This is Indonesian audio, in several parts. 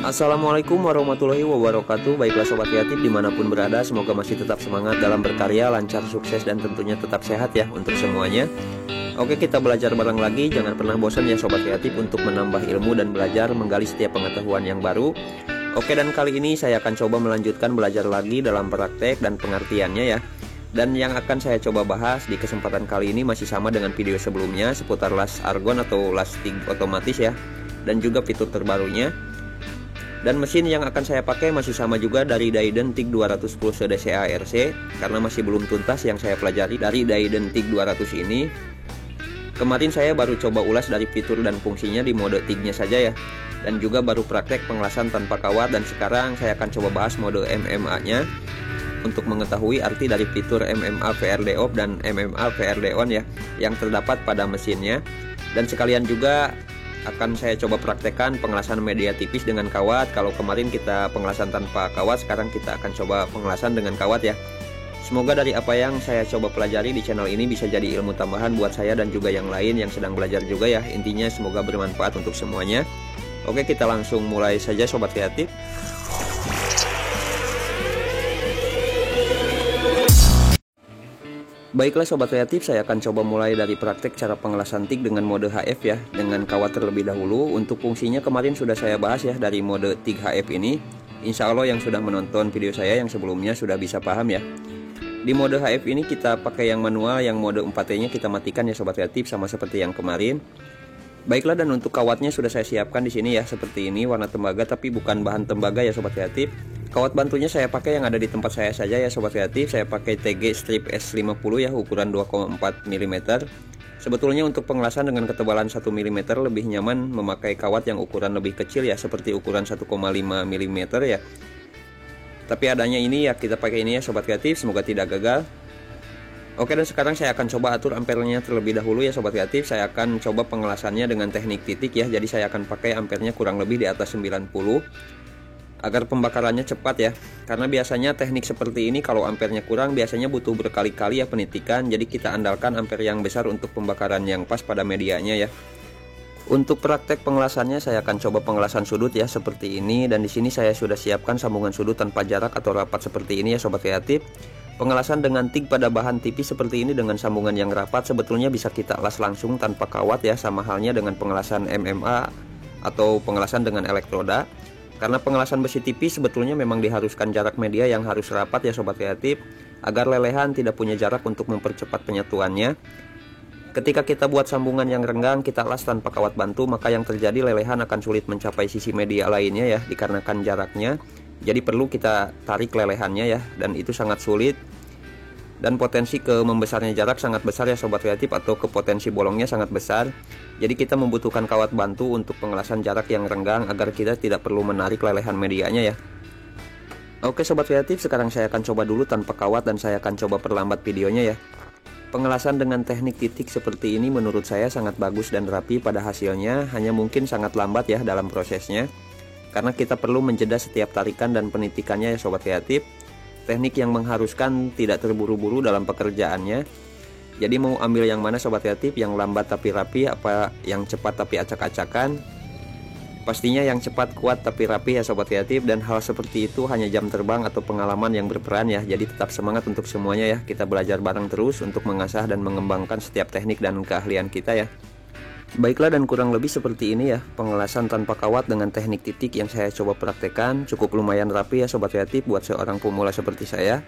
Assalamualaikum warahmatullahi wabarakatuh. Baiklah sobat kreatif dimanapun berada, semoga masih tetap semangat dalam berkarya, lancar, sukses, dan tentunya tetap sehat ya untuk semuanya. Oke, kita belajar bareng lagi. Jangan pernah bosan ya sobat kreatif untuk menambah ilmu dan belajar menggali setiap pengetahuan yang baru. Oke, dan kali ini saya akan coba melanjutkan belajar lagi dalam praktek dan pengertiannya ya. Dan yang akan saya coba bahas di kesempatan kali ini masih sama dengan video sebelumnya, seputar las argon atau las TIG otomatis ya, dan juga fitur terbarunya. Dan mesin yang akan saya pakai masih sama juga dari Dayden TIG 200 Plus DCA RC, karena masih belum tuntas yang saya pelajari dari Dayden TIG 200 ini. Kemarin saya baru coba ulas dari fitur dan fungsinya di mode TIG-nya saja ya, dan juga baru praktek pengelasan tanpa kawat, dan sekarang saya akan coba bahas mode MMA-nya untuk mengetahui arti dari fitur MMA VRD off dan MMA VRD on ya, yang terdapat pada mesinnya. Dan sekalian juga akan saya coba praktekkan pengelasan media tipis dengan kawat. Kalau kemarin kita pengelasan tanpa kawat, sekarang kita akan coba pengelasan dengan kawat ya. Semoga dari apa yang saya coba pelajari di channel ini bisa jadi ilmu tambahan buat saya dan juga yang lain yang sedang belajar juga ya. Intinya semoga bermanfaat untuk semuanya. Oke, kita langsung mulai saja sobat kreatif. Baiklah sobat kreatif, saya akan coba mulai dari praktek cara pengelasan TIG dengan mode HF ya, dengan kawat terlebih dahulu. Untuk fungsinya kemarin sudah saya bahas ya dari mode TIG HF ini. Insya Allah yang sudah menonton video saya yang sebelumnya sudah bisa paham ya. Di mode HF ini kita pakai yang manual, yang mode 4T nya kita matikan ya sobat kreatif, sama seperti yang kemarin. Baiklah, dan untuk kawatnya sudah saya siapkan di sini ya, seperti ini warna tembaga tapi bukan bahan tembaga ya sobat kreatif. Kawat bantunya saya pakai yang ada di tempat saya saja ya sobat kreatif. Saya pakai TG strip S50 ya, ukuran 2,4 mm. Sebetulnya untuk pengelasan dengan ketebalan 1 mm lebih nyaman memakai kawat yang ukuran lebih kecil ya, seperti ukuran 1,5 mm ya. Tapi adanya ini ya kita pakai ini ya sobat kreatif, semoga tidak gagal. Oke, dan sekarang saya akan coba atur ampernya terlebih dahulu ya sobat kreatif. Saya akan coba pengelasannya dengan teknik titik ya. Jadi saya akan pakai ampernya kurang lebih di atas 90 agar pembakarannya cepat ya. Karena biasanya teknik seperti ini kalau ampernya kurang biasanya butuh berkali-kali ya penitikan. Jadi kita andalkan ampere yang besar untuk pembakaran yang pas pada medianya ya. Untuk praktek pengelasannya saya akan coba pengelasan sudut ya seperti ini, dan di sini saya sudah siapkan sambungan sudut tanpa jarak atau rapat seperti ini ya sobat kreatif. Pengelasan dengan TIG pada bahan tipis seperti ini dengan sambungan yang rapat sebetulnya bisa kita las langsung tanpa kawat ya, sama halnya dengan pengelasan MMA atau pengelasan dengan elektroda. Karena pengelasan besi tipis sebetulnya memang diharuskan jarak media yang harus rapat ya sobat kreatif, agar lelehan tidak punya jarak untuk mempercepat penyatuannya. Ketika kita buat sambungan yang renggang kita las tanpa kawat bantu, maka yang terjadi lelehan akan sulit mencapai sisi media lainnya ya, dikarenakan jaraknya. Jadi perlu kita tarik lelehannya ya, dan itu sangat sulit. Dan potensi ke membesarnya jarak sangat besar ya sobat kreatif, atau ke potensi bolongnya sangat besar. Jadi kita membutuhkan kawat bantu untuk pengelasan jarak yang renggang agar kita tidak perlu menarik lelehan medianya ya. Oke sobat kreatif, sekarang saya akan coba dulu tanpa kawat dan saya akan coba perlambat videonya ya. Pengelasan dengan teknik titik seperti ini menurut saya sangat bagus dan rapi pada hasilnya, hanya mungkin sangat lambat ya dalam prosesnya. Karena kita perlu menjeda setiap tarikan dan penitikannya ya sobat kreatif. Teknik yang mengharuskan tidak terburu-buru dalam pekerjaannya. Jadi mau ambil yang mana sobat kreatif, yang lambat tapi rapi apa yang cepat tapi acak-acakan? Pastinya yang cepat, kuat tapi rapi ya sobat kreatif. Dan hal seperti itu hanya jam terbang atau pengalaman yang berperan ya. Jadi tetap semangat untuk semuanya ya. Kita belajar bareng terus untuk mengasah dan mengembangkan setiap teknik dan keahlian kita ya. Baiklah, dan kurang lebih seperti ini ya pengelasan tanpa kawat dengan teknik titik yang saya coba praktekkan. Cukup lumayan rapi ya sobat kreatif buat seorang pemula seperti saya.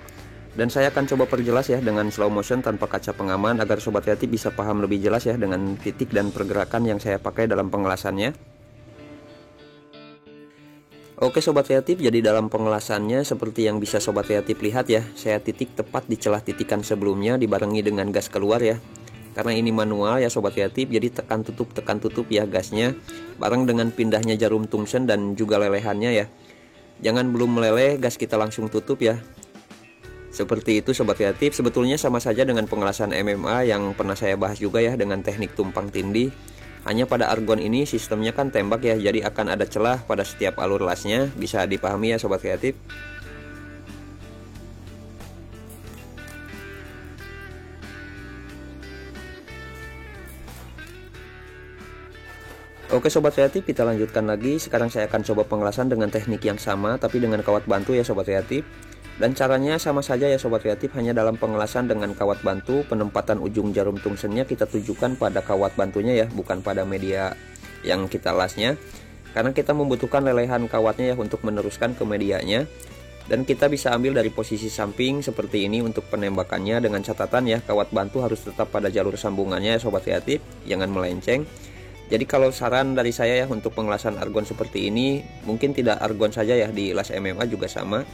Dan saya akan coba perjelas ya dengan slow motion tanpa kaca pengaman agar sobat kreatif bisa paham lebih jelas ya dengan titik dan pergerakan yang saya pakai dalam pengelasannya. Oke sobat kreatif, jadi dalam pengelasannya seperti yang bisa sobat kreatif lihat ya, saya titik tepat di celah titikan sebelumnya dibarengi dengan gas keluar ya. Karena ini manual ya sobat kreatif, jadi tekan tutup ya gasnya, bareng dengan pindahnya jarum tungsten dan juga lelehannya ya. Jangan belum meleleh gas kita langsung tutup ya. Seperti itu sobat kreatif. Sebetulnya sama saja dengan pengelasan MMA yang pernah saya bahas juga ya dengan teknik tumpang tindih. Hanya pada argon ini sistemnya kan tembak ya, jadi akan ada celah pada setiap alur lasnya. Bisa dipahami ya sobat kreatif. Oke sobat kreatif, kita lanjutkan lagi. Sekarang saya akan coba pengelasan dengan teknik yang sama tapi dengan kawat bantu ya sobat kreatif. Dan caranya sama saja ya sobat kreatif, hanya dalam pengelasan dengan kawat bantu, penempatan ujung jarum tungstennya kita tujukan pada kawat bantunya ya, bukan pada media yang kita lasnya. Karena kita membutuhkan lelehan kawatnya ya untuk meneruskan ke medianya. Dan kita bisa ambil dari posisi samping seperti ini untuk penembakannya, dengan catatan ya, kawat bantu harus tetap pada jalur sambungannya ya sobat kreatif, jangan melenceng. Jadi kalau saran dari saya ya untuk pengelasan argon seperti ini, mungkin tidak argon saja ya, di las MMA juga sama.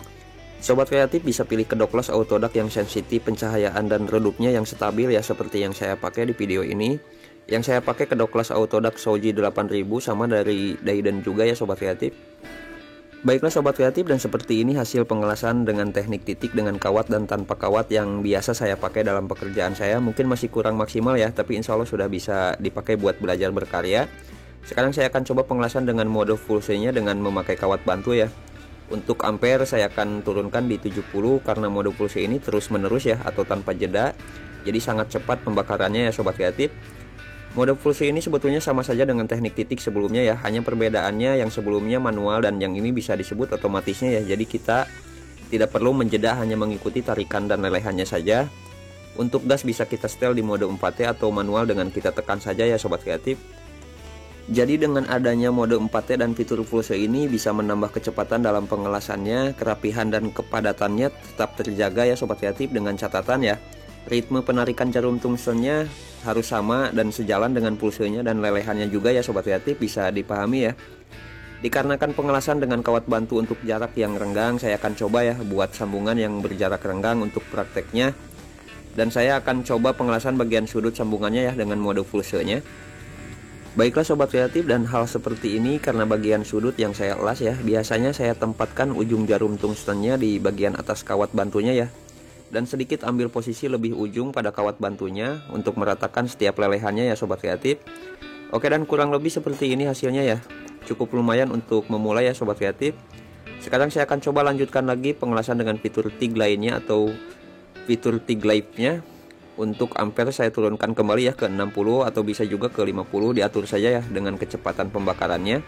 Sobat kreatif bisa pilih kedok las autodak yang sensitif pencahayaan dan redupnya yang stabil ya, seperti yang saya pakai di video ini. Yang saya pakai kedok las autodak Shoji 8000 sama dari Daiden juga ya sobat kreatif. Baiklah sobat kreatif, dan seperti ini hasil pengelasan dengan teknik titik dengan kawat dan tanpa kawat yang biasa saya pakai dalam pekerjaan saya. Mungkin masih kurang maksimal ya, tapi insya Allah sudah bisa dipakai buat belajar berkarya. Sekarang saya akan coba pengelasan dengan mode full C nya dengan memakai kawat bantu ya. Untuk ampere saya akan turunkan di 70 karena mode full C ini terus menerus ya, atau tanpa jeda. Jadi sangat cepat pembakarannya ya sobat kreatif. Mode full C ini sebetulnya sama saja dengan teknik titik sebelumnya ya, hanya perbedaannya yang sebelumnya manual dan yang ini bisa disebut otomatisnya ya. Jadi kita tidak perlu menjeda, hanya mengikuti tarikan dan lelehannya saja. Untuk gas bisa kita setel di mode 4T atau manual dengan kita tekan saja ya sobat kreatif. Jadi dengan adanya mode 4T dan fitur full C ini bisa menambah kecepatan dalam pengelasannya, kerapihan dan kepadatannya tetap terjaga ya sobat kreatif, dengan catatan ya, ritme penarikan jarum tungstennya harus sama dan sejalan dengan pulsenya dan lelehannya juga ya sobat kreatif, bisa dipahami ya. Dikarenakan pengelasan dengan kawat bantu untuk jarak yang renggang, saya akan coba ya buat sambungan yang berjarak renggang untuk prakteknya. Dan saya akan coba pengelasan bagian sudut sambungannya ya dengan mode full C-nya. Baiklah sobat kreatif, dan hal seperti ini karena bagian sudut yang saya elas ya, biasanya saya tempatkan ujung jarum tungstennya di bagian atas kawat bantunya ya. Dan sedikit ambil posisi lebih ujung pada kawat bantunya untuk meratakan setiap lelehannya ya sobat kreatif. Oke, dan kurang lebih seperti ini hasilnya ya. Cukup lumayan untuk memulai ya sobat kreatif. Sekarang saya akan coba lanjutkan lagi pengelasan dengan fitur TIG lainnya atau fitur TIG live-nya. Untuk ampere saya turunkan kembali ya ke 60 atau bisa juga ke 50, diatur saja ya dengan kecepatan pembakarannya.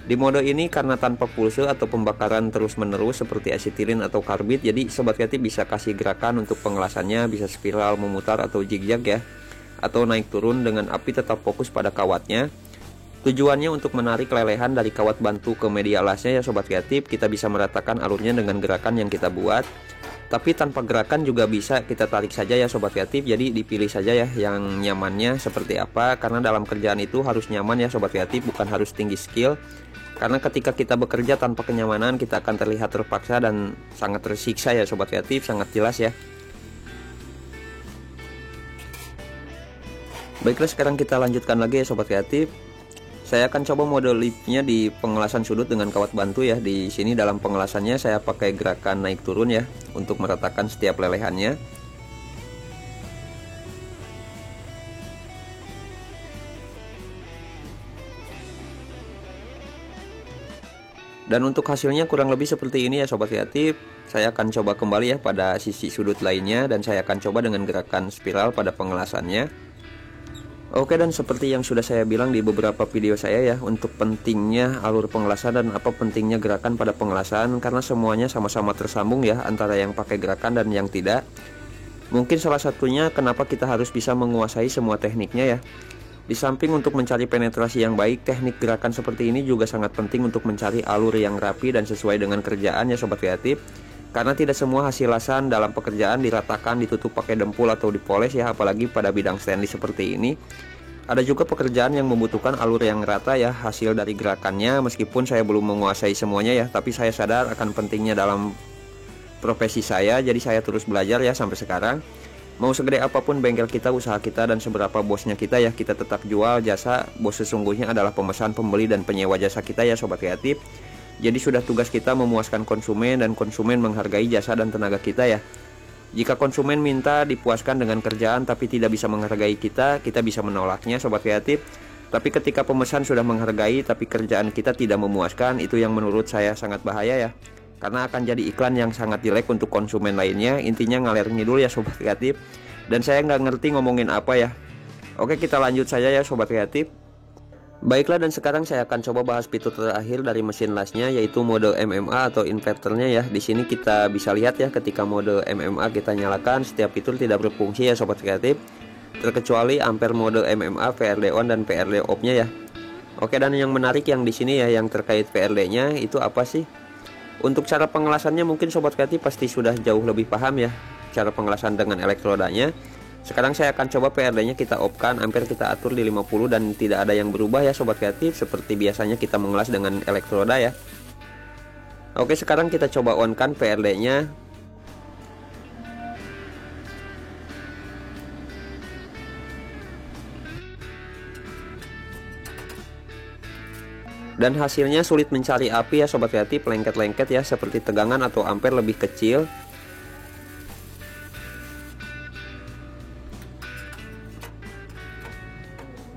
Di mode ini karena tanpa pulse atau pembakaran terus menerus seperti asetilin atau karbit, jadi sobat kreatif bisa kasih gerakan untuk pengelasannya, bisa spiral, memutar atau zigzag ya, atau naik turun dengan api tetap fokus pada kawatnya. Tujuannya untuk menarik lelehan dari kawat bantu ke media lasnya ya sobat kreatif. Kita bisa meratakan alurnya dengan gerakan yang kita buat, tapi tanpa gerakan juga bisa kita tarik saja ya sobat kreatif. Jadi dipilih saja ya yang nyamannya seperti apa, karena dalam kerjaan itu harus nyaman ya sobat kreatif, bukan harus tinggi skill. Karena ketika kita bekerja tanpa kenyamanan, kita akan terlihat terpaksa dan sangat tersiksa ya sobat kreatif, sangat jelas ya. Baiklah, sekarang kita lanjutkan lagi ya sobat kreatif. Saya akan coba mode lift-nya di pengelasan sudut dengan kawat bantu ya. Di sini dalam pengelasannya saya pakai gerakan naik turun ya untuk meratakan setiap lelehannya. Dan untuk hasilnya kurang lebih seperti ini ya sobat kreatif. Saya akan coba kembali ya pada sisi sudut lainnya, dan saya akan coba dengan gerakan spiral pada pengelasannya. Oke, dan seperti yang sudah saya bilang di beberapa video saya ya, untuk pentingnya alur pengelasan dan apa pentingnya gerakan pada pengelasan, karena semuanya sama-sama tersambung ya, antara yang pakai gerakan dan yang tidak. Mungkin salah satunya kenapa kita harus bisa menguasai semua tekniknya ya. Di samping untuk mencari penetrasi yang baik, teknik gerakan seperti ini juga sangat penting untuk mencari alur yang rapi dan sesuai dengan kerjaan ya sobat kreatif. Karena tidak semua hasil lasan dalam pekerjaan diratakan, ditutup pakai dempul atau dipoles ya, apalagi pada bidang stainless seperti ini. Ada juga pekerjaan yang membutuhkan alur yang rata ya hasil dari gerakannya. Meskipun saya belum menguasai semuanya ya, tapi saya sadar akan pentingnya dalam profesi saya, jadi saya terus belajar ya sampai sekarang. Mau segede apapun bengkel kita, usaha kita, dan seberapa bosnya kita ya, kita tetap jual jasa. Bos sesungguhnya adalah pemesan, pembeli, dan penyewa jasa kita ya sobat kreatif. Jadi sudah tugas kita memuaskan konsumen, dan konsumen menghargai jasa dan tenaga kita ya. Jika konsumen minta dipuaskan dengan kerjaan tapi tidak bisa menghargai kita bisa menolaknya sobat kreatif. Tapi ketika pemesan sudah menghargai tapi kerjaan kita tidak memuaskan, itu yang menurut saya sangat bahaya ya. Karena akan jadi iklan yang sangat jelek untuk konsumen lainnya. Intinya ngalir ngidul ya sobat kreatif. Dan saya nggak ngerti ngomongin apa ya. Oke, kita lanjut saja ya sobat kreatif. Baiklah, dan sekarang saya akan coba bahas fitur terakhir dari mesin lasnya, yaitu mode MMA atau inverternya ya. Di sini kita bisa lihat ya, ketika mode MMA kita nyalakan, setiap fitur tidak berfungsi ya sobat kreatif, terkecuali ampere mode MMA, VRD on dan VRD off-nya ya. Oke, dan yang menarik yang di sini ya, yang terkait VRD-nya itu apa sih? Untuk cara pengelasannya mungkin sobat kreatif pasti sudah jauh lebih paham ya, cara pengelasan dengan elektrodanya. Sekarang saya akan coba PRD-nya kita off-kan, ampere kita atur di 50 dan tidak ada yang berubah ya sobat kreatif, seperti biasanya kita mengelas dengan elektroda ya. Oke, sekarang kita coba on-kan PRD-nya. Dan hasilnya sulit mencari api ya sobat kreatif, lengket-lengket ya, seperti tegangan atau ampere lebih kecil.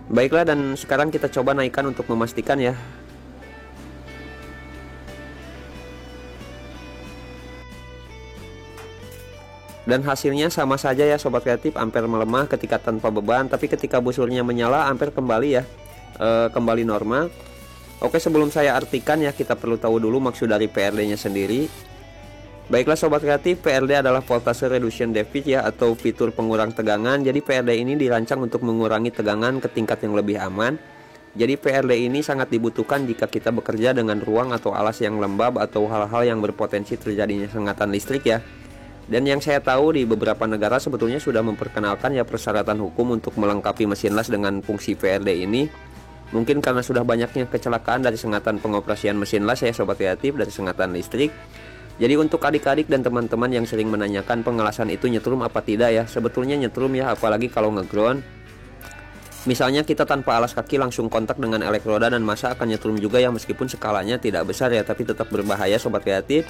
Baiklah, dan sekarang kita coba naikkan untuk memastikan ya. Dan hasilnya sama saja ya sobat kreatif, ampere melemah ketika tanpa beban, tapi ketika busurnya menyala ampere kembali ya, kembali normal. Oke, sebelum saya artikan ya, kita perlu tahu dulu maksud dari PRD-nya sendiri. Baiklah sobat kreatif, PRD adalah voltage reduction device ya, atau fitur pengurang tegangan. Jadi PRD ini dirancang untuk mengurangi tegangan ke tingkat yang lebih aman. Jadi PRD ini sangat dibutuhkan jika kita bekerja dengan ruang atau alas yang lembab atau hal-hal yang berpotensi terjadinya sengatan listrik ya. Dan yang saya tahu di beberapa negara sebetulnya sudah memperkenalkan ya persyaratan hukum untuk melengkapi mesin las dengan fungsi PRD ini. Mungkin karena sudah banyaknya kecelakaan dari sengatan pengoperasian mesin las ya sobat kreatif, dari sengatan listrik. Jadi untuk adik-adik dan teman-teman yang sering menanyakan pengelasan itu nyetrum apa tidak ya, sebetulnya nyetrum ya, apalagi kalau ngeground. Misalnya kita tanpa alas kaki langsung kontak dengan elektroda dan massa akan nyetrum juga ya, meskipun skalanya tidak besar ya, tapi tetap berbahaya sobat kreatif.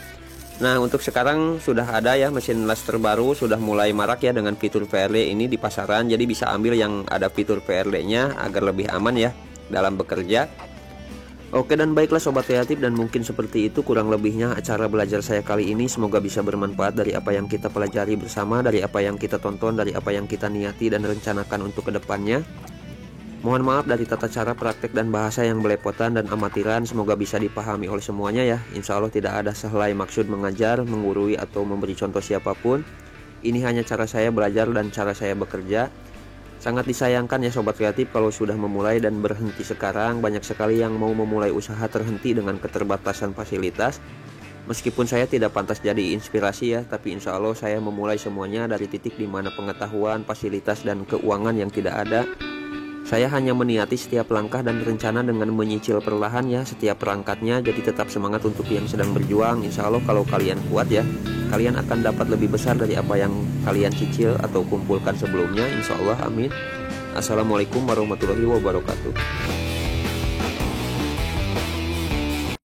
Nah, untuk sekarang sudah ada ya mesin las terbaru, sudah mulai marak ya dengan fitur VRD ini di pasaran. Jadi bisa ambil yang ada fitur VRD-nya agar lebih aman ya dalam bekerja. Oke, dan baiklah sobat kreatif, dan mungkin seperti itu kurang lebihnya acara belajar saya kali ini. Semoga bisa bermanfaat dari apa yang kita pelajari bersama, dari apa yang kita tonton, dari apa yang kita niati dan rencanakan untuk kedepannya. Mohon maaf dari tata cara praktek dan bahasa yang belepotan dan amatiran. Semoga bisa dipahami oleh semuanya ya. Insya Allah tidak ada sehelai maksud mengajar, menggurui atau memberi contoh siapapun. Ini hanya cara saya belajar dan cara saya bekerja. Sangat disayangkan ya sobat kreatif kalau sudah memulai dan berhenti sekarang. Banyak sekali yang mau memulai usaha terhenti dengan keterbatasan fasilitas. Meskipun saya tidak pantas jadi inspirasi ya, tapi insya Allah saya memulai semuanya dari titik dimana pengetahuan, fasilitas, dan keuangan yang tidak ada. Saya hanya meniati setiap langkah dan rencana dengan menyicil perlahan ya setiap perangkatnya. Jadi tetap semangat untuk yang sedang berjuang. Insya Allah kalau kalian kuat ya, kalian akan dapat lebih besar dari apa yang kalian cicil atau kumpulkan sebelumnya. Insya Allah, amin. Assalamualaikum warahmatullahi wabarakatuh.